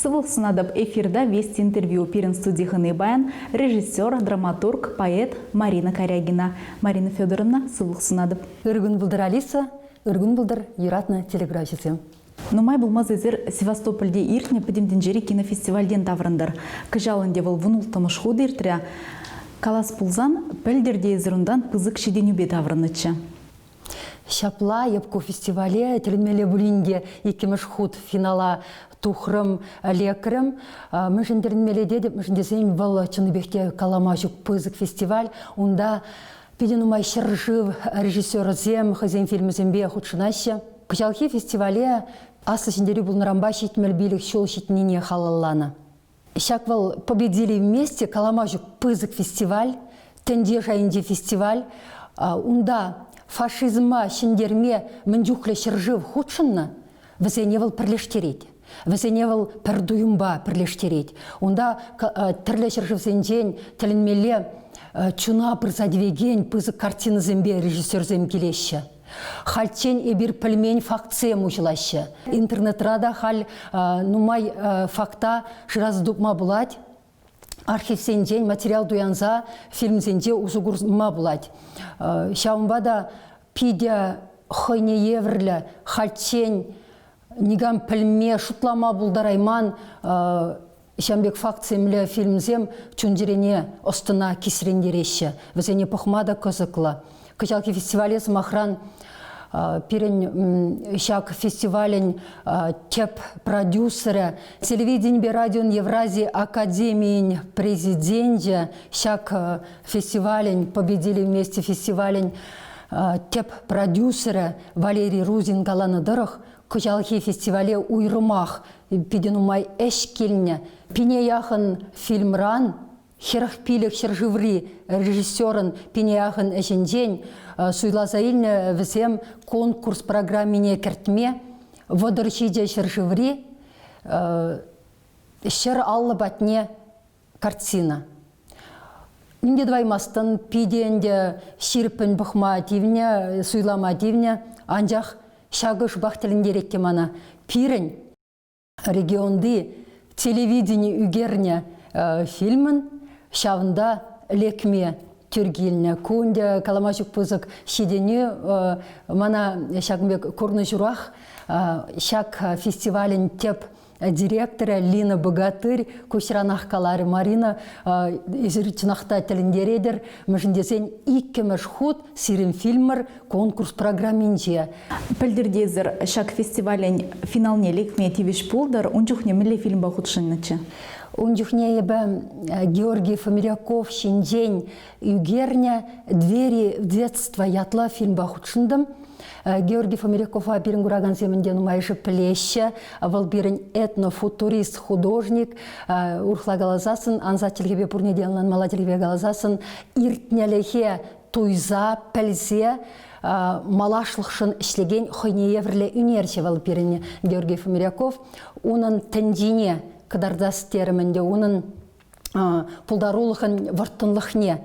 Сывыл сынадып эфирда вести интервью пирен студияны баян режиссер, драматург, поэт Марина Корягина. Марина Федоровна, сывыл сынадып. Үргін бұлдыр Алиса, үргін бұлдыр Юратна телеграфисем. Нумай булмазызыр Севастопольде иртне педемден жери кинофестивальден таврындар. Кыжалынде выл вунултымыш худыртыря. Калас пулзан пөлдерде езірундан пызык шеденюбе таврынычы. Шапла епку фестивале телемеле булинде екемеш худ финала тухрым лекрым. Мышындермеле дедіп, мышындесен вал чыныбекте каламажук пызык фестиваль. Унда педенумай шыржыв режиссер зем, хазен фильмы зембе худшынаща. Кычалхи фестивале аслы сендері бұл нарамба шетмел билік шол шетнене халаллана. Шак вал победили вместе каламажук пызык фестиваль, тенде жайынде фестиваль. Унда фашизма шендерме міндюхлі шыржыв худшынна, візене вал пірлештерет. Візене вал пірдуюмба пірлештерет. Унда тірлі шыржыв зенден тілінмеле чуна бірзадвеген пызык картина зембе режиссер зем келеші. Хальчен эбир пельмень факция мучылашы. Интернетрада халь нумай факта жираз дупма булать. Архив сенден материал дуянза фильм зенде узугурма булать. Шаумбада пидя хойне еврля хальчен нигам пельме шутлама булдарайман Шамбек факциямле фильмзем чунжирене остына кисрендереші. Візене похмада козыкла. Кычалки фестивале махран пирен шак фестивален теп продюсера телевидение радион Евразии Академии президенте шак фестивален победили вместе фестивален теп продюсера Валерий Рузин Галанадырых. Кычалки фестивале уйрымах пиденумай эшкельне пине яхын фильмран херахпилек херживри режиссерын пине яхын эшенден суйлазаильне візем конкурс программине кертме водорчиде херживри шер аллы батне картина. Нинде дваймастын пиденде ширпін бұхма дивне, суйлама дивне, анжақ шагыш бақтылындерекке мана пирен регионды телевидение үгерне фильмін шавында лекме түргеліне. Көнде каламажук пызык шедене мана шагымбек көрні жұрах шаг фестивалін теп директора Лина Богатырь, көшіранақ қалары Марина изірчінақта тіліндередер, мүжіндесен иккемеш худ сирен фильмер конкурс программинже. Пөлдердезір шак фестивален финалне лекме тивиш пулдар, онжухне мілі фильм бақытшыннычы? Онжухне ебі Георгий Фомиряков шенден үгерне двери в детство ятла фильм бақытшындым. Георгий Фомиряков пирен гураган земенден умайшы плеще, вал пирен этнофутурист, художник, урхла галазасын, анза телгебе пурнеденлан мала телгебе галазасын, иртнелехе туйза, пәлзе, малашлықшын ішлеген хойне еврле үнерче вал пирене Георгий Фомиряков. Унын тендине кадардас терімінде, унын пулдарулықын вартынлықне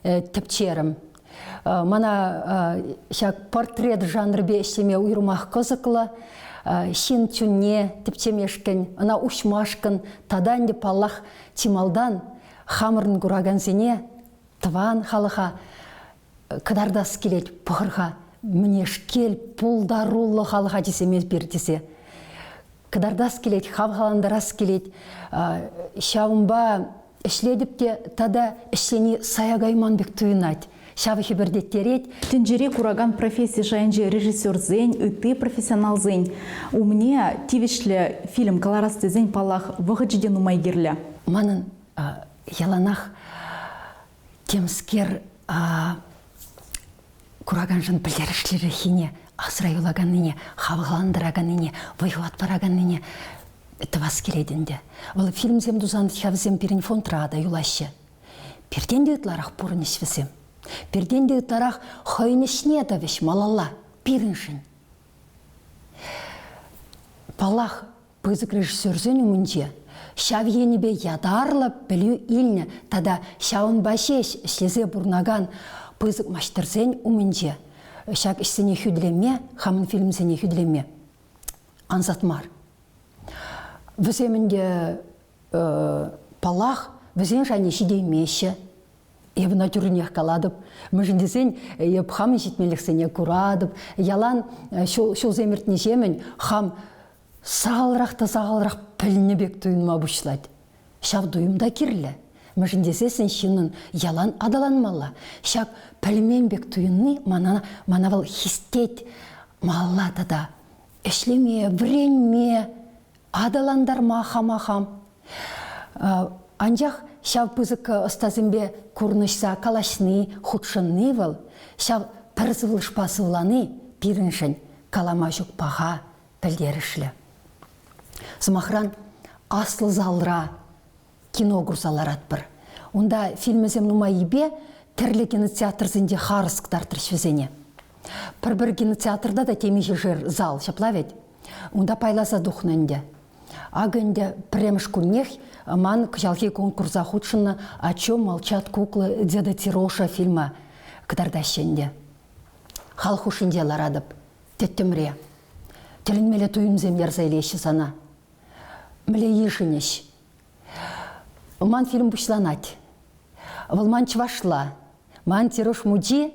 тепчерім. Мана шак портрет жанрбе іштеме уйрумақ қызықлы, шин чүнне тіпчемешкен, ана ушмашкын, таданде паллах тималдан хамырын гураган зене, тван халыға кадардас келет пұғырға, мінешкел пулдарулы халыға десемес бердесе. Кадардас келет, хавғаландарас келет, шауымба ішледіпте тада ішлені саягайман бек туйнать. Шавы хибердеттерет. Тенджере кураган профессии жайынже режиссер зень, и ты профессионал зень. У меня тивишле фильм «Колорасты зень» палах выходжиден умайгерля. Манын яланах темскер кураган жын білдерішлері хине, асыра юлаганыне, хавғаландыраганыне, вайхуат параганыне тывас келедінде. Ол фильм зем дузан хавзем пирин фонтрада юлаще. Перденде ытларақ пурынеш візем. Перденде тарах хойнешне давиш малала пириншин. Палах пызык режиссерзен умынче, шавьенебе ядарлы білю илне, тада шаун башеш шлезе бурнаган пызык маштырзен умынче. Шак ішсене хүдлеме, хамын фильмсене хүдлеме. Анзатмар. Віземінде палах, візен және шидеймеші. Ебіна түрінех каладып, мүжіндесен еп хам жетмеліксене күрадып, ялан шол земіртіне жемен хам сағалырақ піліні бек түйінма бұшлайды. Шав дүйімда керлі. Мүжіндесесін шынын ялан адаланмалы. Шав пілімен бек түйінні манавал хистет маллады да. Эшлеме, вренме, адаландарма хам. Анжақ шав пызык ұстазымбе көрнішса калашны, худшынны выл, шав пірзывыл шпасывланы пиріншін калама жүкпаға пілдерішлі. Зымахран аслы залра кино күрсалар атпыр. Онда фильмізем нумайыбе тірлі кинотеатр зінде харысқтар тіршвізене. Бір кинотеатрда да темеші жыр зал шаплавет. Онда пайласа дұхнанде. Агынде премш күннех ман кжалхи конкурса худшыны «О чем молчат куклы деда Тироша» фильма кыдардащенде. Халхушынде ларадып, теттімре. Тілінмелі туйымзем ярзайлеші сана. Мле ешінеш. Ман фильм бұшланат. Вылман чвашла. Ман Тирош муджи,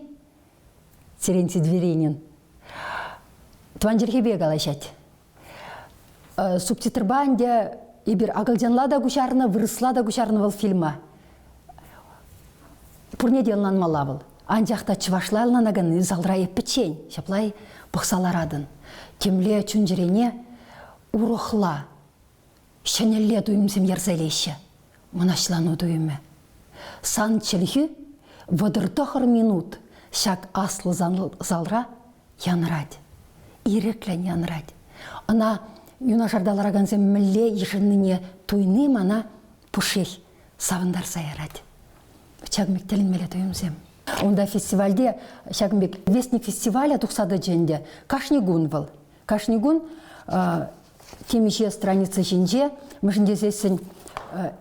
Терентий Дверенин. Тванжерхебе галашать. Субтитрбанде ибір ағылжанла да күшарыны, вырысла да күшарыны бұл фильма. Пұрне делінан мала бұл. Анжақта чывашлайлынан ағын залра еппечен, шаплай бұқсаларадын. Кемле чүнжірене урухла, шәнелле дуйымсем ярзайлеші, мұнашлану дуйымы. Сан челхі вадыртықыр минут шак аслы залра янырад, иреклен янырад. Ана юнашардалар ағанзем мүлле ешініне туйны мана пұшех савындар сайарад. Чагмек телінмелі туйымзем. Онда фестивальде, шагмек вестник фестиваля тұқсады женде Кашнигун был. Кашнигун темеше страница женде, мүжіндесесін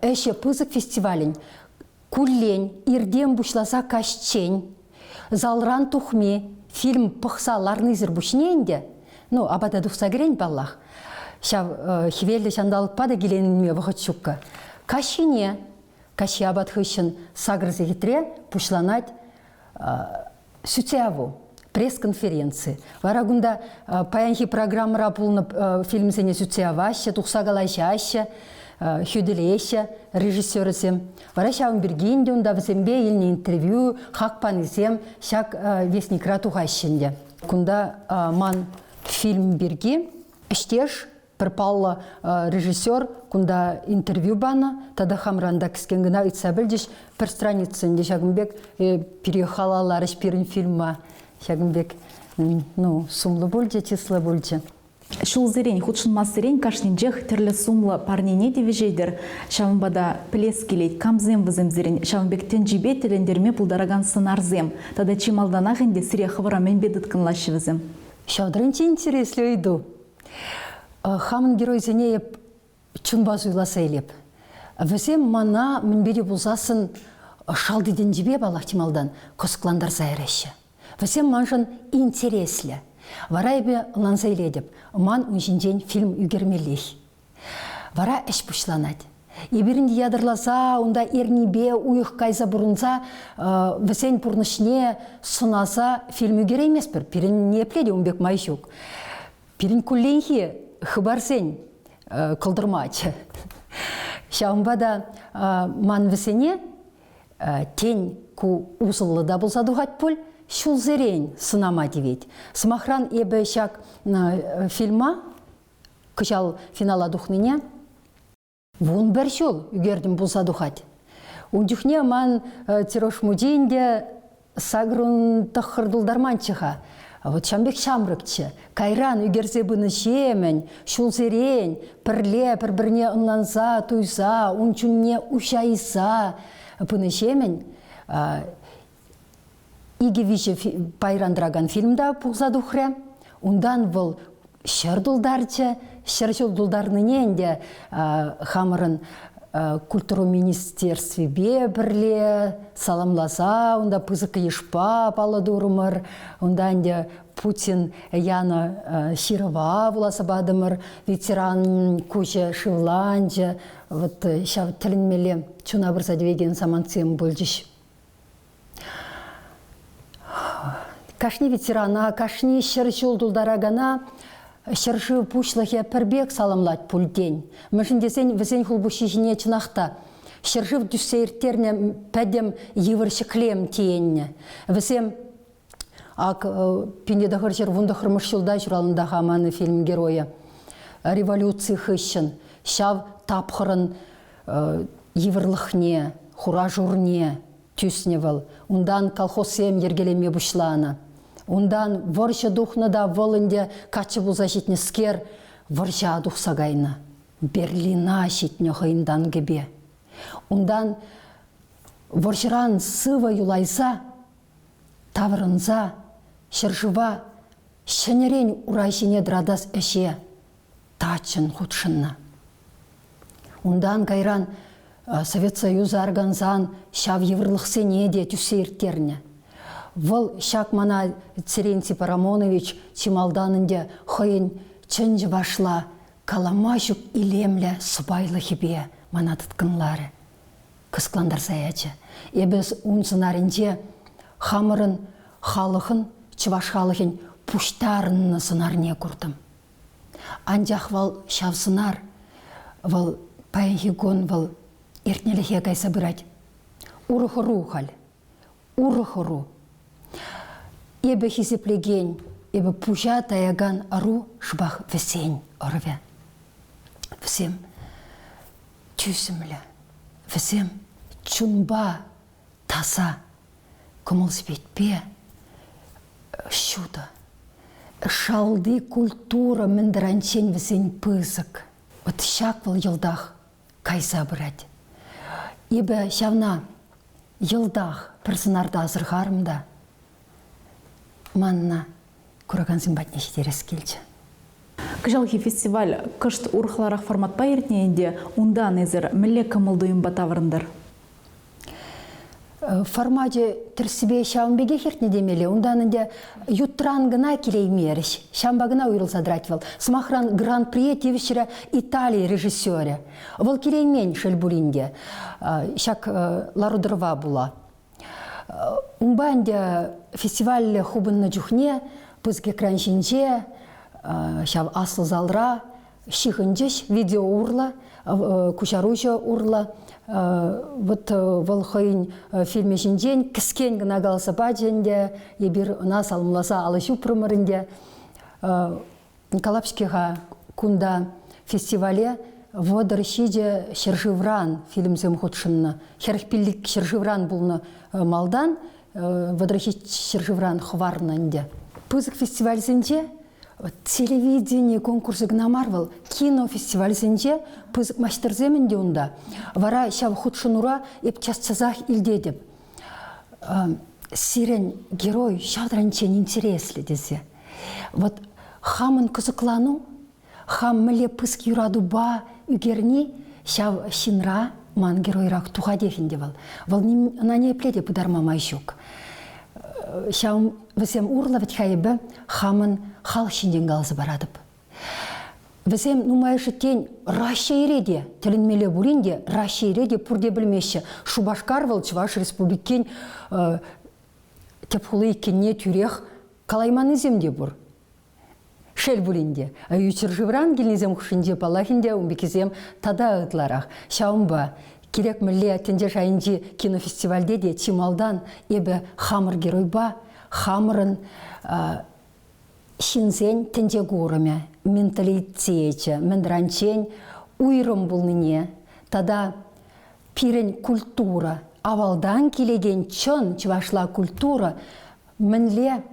әші пызык фестивалін. Куллен, ирдем бұшласа кашчен, залран тухме, фильм пықса ларнызыр бұшненде, ну, абада дұқса керен баллах. Шав хивелді шандалып пада келенінме вғыт шукка. Кашине, каши абад хыщын сагрызы хитре пушланать сутяву, пресс-конференции. Варагунда паянхи программа рапулна фильм зене сутяваща, тухса галайшаща, хюделеща, режиссерысем. Вара шавын бергенде, онда взембе еліне интервью, хақпан изем, шак вестник ратуғащенде. Кунда ман фильм берге, іштеш, Пірпаллы режиссер, кунда интервью бана, тада хамранда кіскенгіна үтса білдеш пір страницында шагымбек переехалалар ішперін фильма шагымбек сумлы бөлде, числы бөлде. Шул зерень, худшынмас зерень кашнинжех тірлі сумлы парнене девежейдер, шавымбада пілес келейд, камзем візем зерень, шавымбек тенжибе тілендерме пұлдараган сынарзем, тада чималданақ инде сире хывырамен бедіткінлашы візем. Шавдрынче интереслі ойду. Хамын герой зенееп чунбаз уйласа елеп. Візем мана мінбеде бұлзасын шалдыден жібе балақтималдан қосықландар зайрайшы. Візем манжын интереслі. Варайбе ланза еледіп, ман үнжінден фильм үгермелей. Вара әш бұшланады. Ебірінде ядырласа, онда ернебе, уйық кайза бұрынса, візен бұрнышне сынаса фильм үгер емес бір. Пирін не пледе өмбек майшук. Пирін күлленхе хыбарсен кылдырмачы. Шаумбада ман візене тень ку узылы да болса дұғат пөл, шул зерен сынама девет. Смахран ебі шак фильма, күшал финала дұхныне, вон бір шул үгердім болса дұғат. Ундюхне ман Тирош мудейінде сагрун тахырдылдарман чыға. Вот шамбек шамрыкчы, кайран үгерзе бұны шемен, шул зерен, пірле, бір-бірне ұнланса, туйса, унчунне ушайса бұны шемен. Иге више пайрандыраган фильмда пұлза дұхре. Ундан бұл шыр дұлдарчы, шыр жыл дұлдарнынен де хамырын культура министерстве бебірле, саламласа, онда пызык ешпа палы дурмыр, онда анде Путин яна Широва буласа бадымыр, ветеран куча Шивланджа, вот шав тілінмеле чуна бір задвеген саманцем бөлжіш. Кашни ветерана, кашни шыршы олдулдара гана, шыршы пушлахе пірбек саламлать пульдень. Мүшін десен, візен хулбуши жіне чынақта. Шыршы дүссейіртерне пәдем евірші клем тиенне. Візем ак пендедахыр жер вундахыр мұшылда жұралындағы аманы фильм героя. Революция хыщын, шав тапхырын евірліхне, хура журне тюсневал. Ундан колхозем ергелеме бұшланы. Ундан варша духна да волынде качы бұлза жетіне скер варша дух сагайны. Берлина жетіне ғайындан гебе. Ундан варшыран сыва юлайса, таврынза, шыржыва, шынерен урайшыне драдас әше, тачын худшынна. Ундан гайран Совет Союзы арганзан шав еврлықсене де түсейіртеріне. Выл шак мана Церентий Парамонович чималданынде хойын чынжы башла каламашук илемле субайлы хебе мана тұткынлары. Кыскландар саячы. Эбіз унсынарынде хамырын халықын, чываш халықын пуштарынны сынарне күрдім. Анжақ вал шавсынар, вал пайхигон вал иртнеліхе кайса бұрад. Урухыру хал, урухыру. Эбі хизеплеген, эбі пужа таяган ару шбах весень орве. Всем тюсімлі, всем чунба таса, кумылсбетпе шуда. Шалды культура мендранчен весень пызык. Вот шак был елдах кайса бұрад. Эбі шавна елдах персонарда азырғарымда манна күраган сымбатне шетерес келчі. Кыжалхи фестиваль кышт урхларақ форматпа ертнеенде ундан ezір мілі кымылдыйын батавырындар. Формате түрсібе шаунбеге хертне демелі, унданынде ютран гына келеймеріш, шамба гына уйрылса дративал. Смахран гран-при тевішірі Италия режиссері. Вол келеймен шелбулинде, шак ларудырва була. Умбанде фестиваль хубынны жүхне, пызге краншинже, шав асыл залра, шихынжеш, видео урла, кучаруча урла. Вот волхойн фильме жинжен, кіскен гына галса бадженде, ебір нас алымласа алышу промырынде. Николаевскиға кунда фестивале водыр шиде Шерживран фильмзем худшынны. Херхпиллик Шерживран булны малдан, водыр Шерживран хварнынде. Пызык фестивальзенде телевидение конкурсы гнамарвал, кинофестиваль зенде, пызык мастерземенде унда. Вара шав худшынура еп частсазах илдедеп. Сирен герой шавдранчен интересли дезе. Вот хамын кызыклану, хам міле пыск юраду ба үгерни, шав шинра ман геройрак туға дефиндевал. Вал на не пледе пыдарма майшук. Шам весем урлавать хайбе хамын халшинден галзы барадып. Весем нумайшы тень Рашия иреде, тілінмеле буринде Рашия иреде пурде білмеші. Шубашкарвал Чуваш республикен тепхулы кенне тюрех калайманы земде бур. Шел буринде. Ючерживран гелнезем хушинде палахинде умбекезем тада ытларах. Шаумба. Керек міле тенде жайынжи кинофестивальде де чималдан ебі хамыр геройба, хамырын шинзен тенде гурыме, менталитетче, мендранчен уйрым булныне, тада пирен культура, авалдан келеген чын чывашла культура, мінле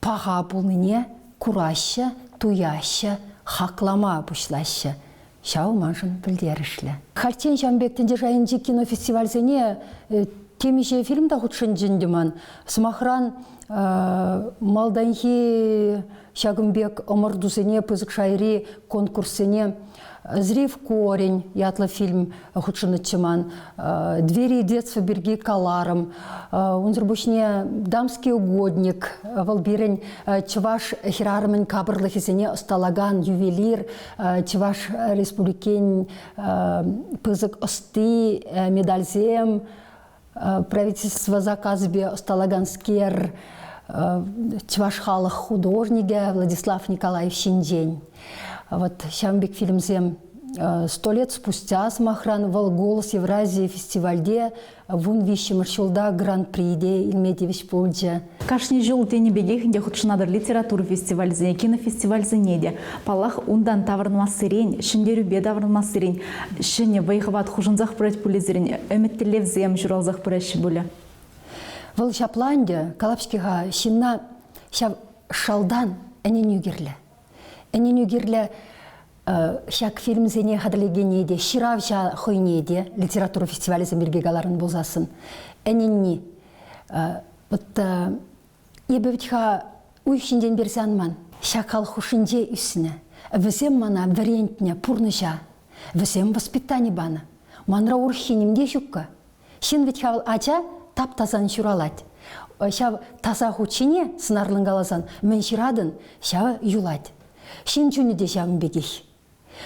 паға булныне, кураща, туяща, хаклама бұшлаща. Шау маншын білдерішлі. Хальтен Жамбектен жайынжи кинофестивальзене темеше фильмда худшын жындыман. Смахран малданхи Шагымбек омырдузене пызык шайри конкурсене «Зрив корень» ятлы фильм худшынычыман, «Двери детства берги каларым», унзырбушне «Дамский угодник», валбирен чуваш хирарымын кабырлы хизене осталаган ювелир, чуваш республикен пызык осты медальзем, правительство заказбе осталаганскер, чуваш халық художниге Владислав Николаев Шиндень. Вот Шамбек фильмзем 100 лет спустя смахран вал голос Евразии фестивальде вун вещи маршулда гран-приде Ильметьевич Польджа. Кашни жол тени бегехінде худшынадыр литература фестивальзе, кинофестивальзе неде. Палах ундан таврнмасырень, шиндерюбе таврнмасырень, шине вайхават хужынзах брать пулезерень, өметтелевзем журалзах брать буля. Вал шапланде Калапскига шинна шалдан эненюгерле. Эненюгерле шак фильмзене хадалегенеде, ширавша хойнеде, литература фестиваля замиргегаларын болзасын. Эненни, вот ебевичха уйшинден берзанман, шакал хушинде үсіне. Візем мана вариантне пурныша, візем воспитание бана. Манра урхинемде жүкка. Шин ветхавал ача тап-тазан шуралать. Шав таза хучине сынарлынгалазан, мен ширадын, шава юлать. Шин чуниде шавын бегеш.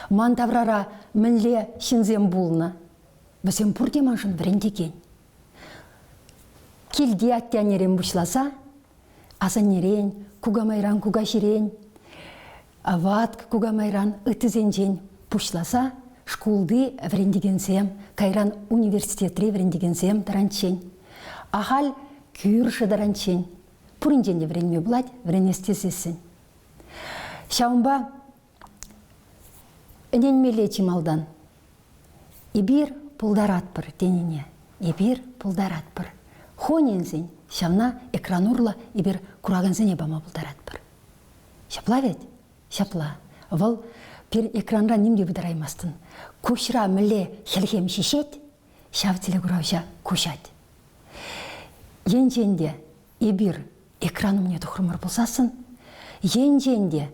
Ман таврара мінле шинзем булна. Візем пурде маншын врендеген. Келде аттянерен бұшласа, азанерен, кугамайран кугаширен, ават кугамайран ытызенжен бұшласа, шкулды врендегенсем, кайран университетре врендегенсем таранчен. Ахал күйірші таранчен. Пуринженде вренме бұлад, вренестесесін. Шаумба эненмеле чималдан. Ибир пулдарат бір денене. Ибир пулдарат бір. Хонензен шамна экранурла ибир курагензене бама пулдарат бір. Шапла ведь? Шапла. Вал пер экранра нимге выдараймастын. Кушра міле хелхем шишет, шав телегуравша кушать. Енженде ибир экранымне тухрымыр болсасын, енженде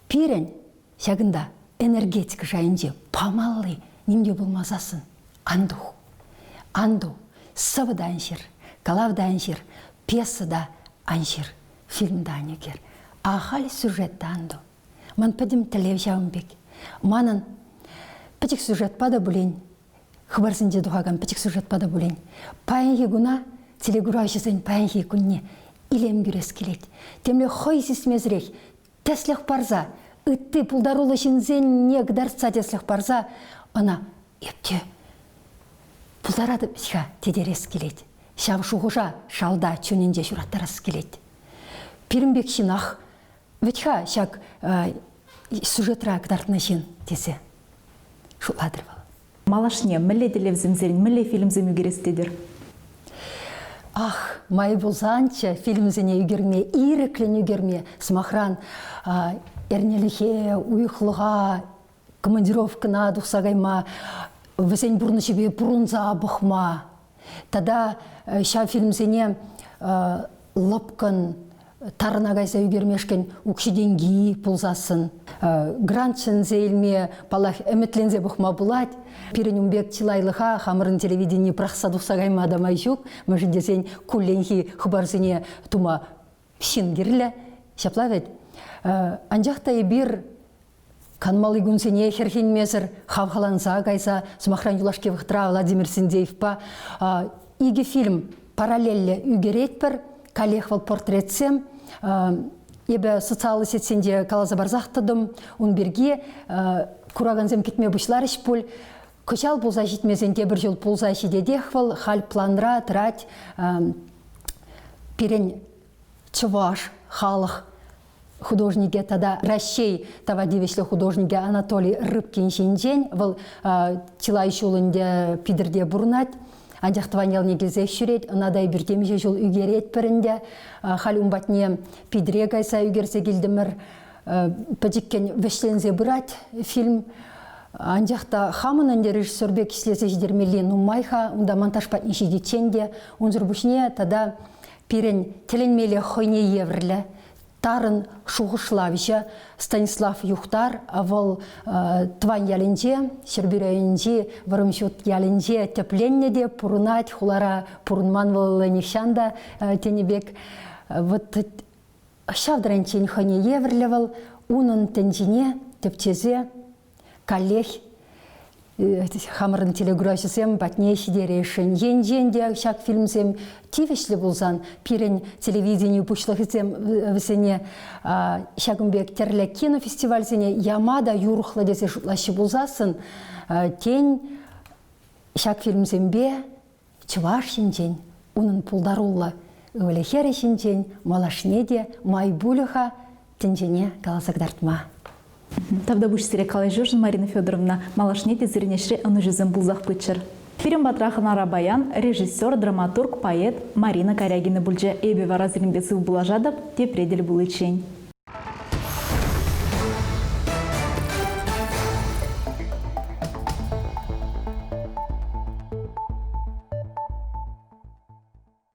пирен шагында энергетика жайынже памаллы немде болмазасын. Андух. Анду. Сывыда аншыр, калавда аншыр, пьесада аншыр, фильмда анекер. Ахали сюжетта анду. Ман падим тілев жауынбек. Манын пітік сюжет пада бұлен. Хыбарсынде дұғаган пітік сюжет пада бұлен. Пайынхи гуна, телегурашысын пайынхи күнне илем күрес келет. Темле хойсис мезірек, теслех парза, үтті пулдарулы шинзен не гдарца теслех парза, она епте пулдарады бізға тедерес келет. Шав шуғыжа шалда чөнінде жұраттарас келет. Пирімбек шинах, ветха шак сюжетра гдартына жин десе. Шуладыр бол. Малашне, мүлі телевзімзерін, мүлі фильмзім үгерестедер? Ах, май болзанча фильмзіне үгерме, иреклен үгерме, смахран эрнеліхе, уйықлыға, командировкына дұқсағайма, візен бұрны жебе бұрынза бұқма. Тада ша фильмзіне лапкан тарына қайса үгермешкен ұқшиденгі пұлзасын. Грантшын зейлме палах әметлензе бұқма бұлад. Пиренюмбек чилайлыға хамырын телевидение прақса дұқсағайма адамай жүк. Мәжін десен күлленхи хыбарзіне тума шингерлі. Шаплавет. Анжақта ебір канмалы күнсене херхин мезір хавхаланса қайса смахран юлашке вықтыра Владимир Синдеев па. Иге фильм параллелі үгерет бір, коллег портретсем, ебі социалы сетсенде калаза барзақтыдым, он берге кураганзем кетме бұшлар іш бұл, көшал бұлза жетмезенде бір жыл бұлза шедедех вал, хал планра, трать, перен чуваш, халық, художнике тада Ращей тавадивешлі художнике Анатолий Рыбкин жинжен, вал тила ишулынде пидірде бұрнат, Анжақтыванел негелзе шүрет, надай бірдемже жол үгерет бірінде, хал умбатне пидре қайса үгерсе келдімір, пәдіккен вешлензе бұрат фильм. Анжақта хамынынде режиссербе кислесе жидермелі нумайха, онда монтаж патне жидетченде, онзыр бұшне тада пирен теленмелі хойне еврлі, Тарын Шуғышлавича Станислав Юхтар авал тван ялинже, шербюрейнже, варымшут ялинже тепленнеде пурнать хулара пурнман валла нишанда тенебек. Вот шавдранчен хане еврлевал, унын тенжине тепчезе коллег хамырын телеграфисем батнейші дерешін. Ен-женде шак фильмсем тивешлі болсан, пирен телевидению пушлығысем вісене шагымбек терлі кинофестивальсене ямада юрухлы десе жұтлашы болзасын, тен шак фильмсембе чывашшен унын пулдарулы өлехерешен малашнеде майбулыха тенжене каласагдартма. Тавда буш сире калай журжын Марина Федоровна, малашнеде зірінешре ұны жүзім бұлзақ пүтчір. Перем батрахына рабаян, режиссер, драматург, поэт Марина Корягина бульже эбе варазырын бесі бұлажадып, те предель бұл ечень.